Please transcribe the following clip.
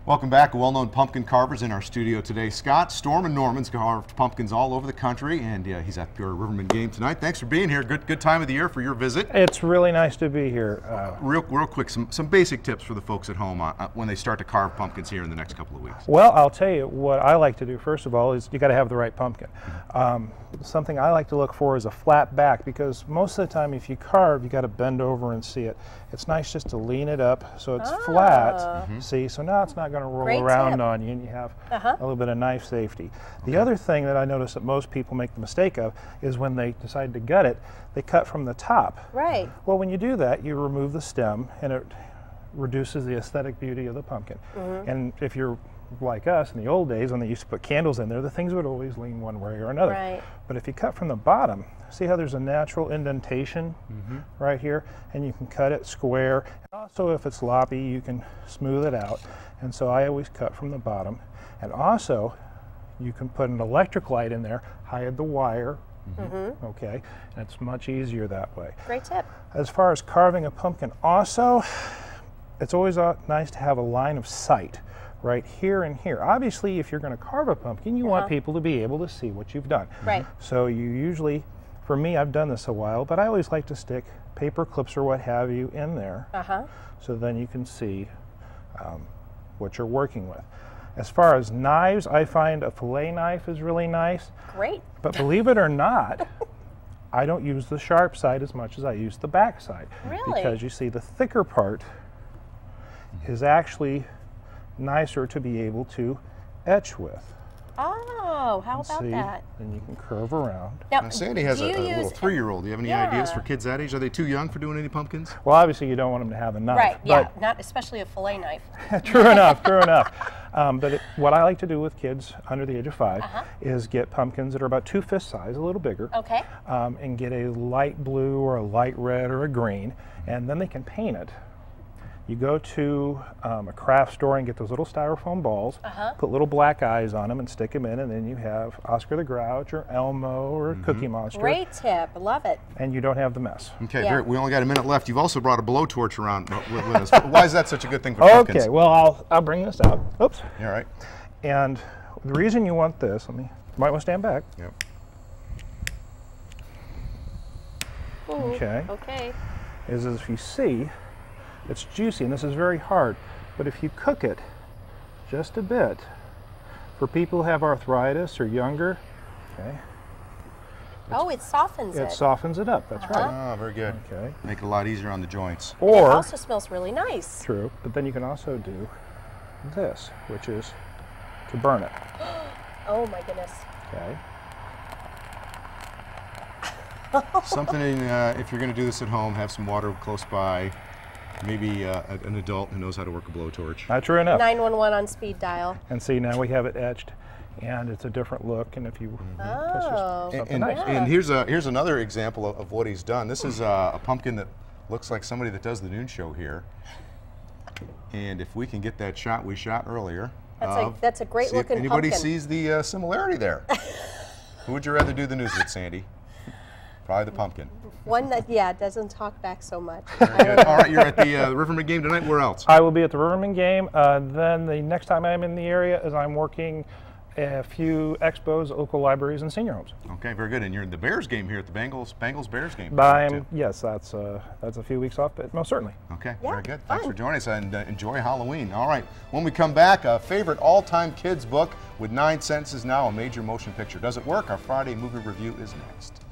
Welcome back. Well-known pumpkin carvers in our studio today. Scott Stormin Norman's carved pumpkins all over the country, and he's at the Peoria Riverman game tonight. Thanks for being here. Good time of the year for your visit. It's really nice to be here. Real quick, some basic tips for the folks at home when they start to carve pumpkins here in the next couple of weeks. Well, I'll tell you what I like to do first of all is you got to have the right pumpkin. Something I like to look for is a flat back, because most of the time if you carve you got to bend over and see it. It's nice just to lean it up so it's flat. See, so now it's not going to roll around on you, and you have a little bit of knife safety. The other thing that I notice that most people make the mistake of is when they decide to gut it, they cut from the top. Right. Well, when you do that, you remove the stem and it reduces the aesthetic beauty of the pumpkin. And if you're like us in the old days when they used to put candles in there, the things would always lean one way or another. Right. But if you cut from the bottom, see how there's a natural indentation right here, and you can cut it square. Also, if it's loppy, you can smooth it out. And so I always cut from the bottom. And also, you can put an electric light in there, hide the wire, okay, and it's much easier that way. Great tip. As far as carving a pumpkin, also, it's always nice to have a line of sight right here and here. Obviously, if you're going to carve a pumpkin, you want people to be able to see what you've done. Right. So you usually, for me, I've done this a while, but I always like to stick paper clips or what have you in there, so then you can see what you're working with. As far as knives, I find a fillet knife is really nice. Great. But believe it or not, I don't use the sharp side as much as I use the back side. Really? Because you see, the thicker part is actually nicer to be able to etch with. Oh, how about that? Then you can curve around. Now, Sandy has a little 3-year-old. Do you have any ideas for kids that age? Are they too young for doing any pumpkins? Well, obviously you don't want them to have a knife. Right, yeah, not especially a fillet knife. True enough, true enough. But what I like to do with kids under the age of 5 is get pumpkins that are about 2 fist size, a little bigger, and get a light blue or a light red or a green, and then they can paint it. You go to a craft store and get those little styrofoam balls, put little black eyes on them and stick them in, and then you have Oscar the Grouch or Elmo or Cookie Monster. Great tip, love it. And you don't have the mess. Okay, we only got a minute left. You've also brought a blowtorch around with us. Why is that such a good thing for pumpkins? Okay, well, I'll bring this out. Oops. All right. And the reason you want this, you might want to stand back. Yep. Ooh, okay. Is if you see, it's juicy, and this is very hard, but if you cook it just a bit, for people who have arthritis or younger, it softens it. It softens it up, that's right. Ah, very good. Okay. Make it a lot easier on the joints. Or, it also smells really nice. True, but then you can also do this, which is to burn it. Oh my goodness. Okay. Something, if you're going to do this at home, have some water close by. Maybe an adult who knows how to work a blowtorch. True enough. 911 on speed dial. And see, now we have it etched, and it's a different look. And if you, and here's another example of what he's done. This is a pumpkin that looks like somebody that does the noon show here. And if we can get that shot we shot earlier, that's a great looking pumpkin. Anybody sees the similarity there? Who would you rather do the news with, Sandy? Probably the pumpkin. One that, doesn't talk back so much. All right, you're at the Riverman game tonight. Where else? I will be at the Riverman game. Then the next time I'm in the area is I'm working a few expos, local libraries, and senior homes. Okay, very good. And you're in the Bears game here at the Bengals Bears game. Yes, that's a few weeks off, but most certainly. Okay, very good. Thanks for joining us, and enjoy Halloween. All right, when we come back, a favorite all-time kids book with 9 sentences now, a major motion picture. Does it work? Our Friday movie review is next.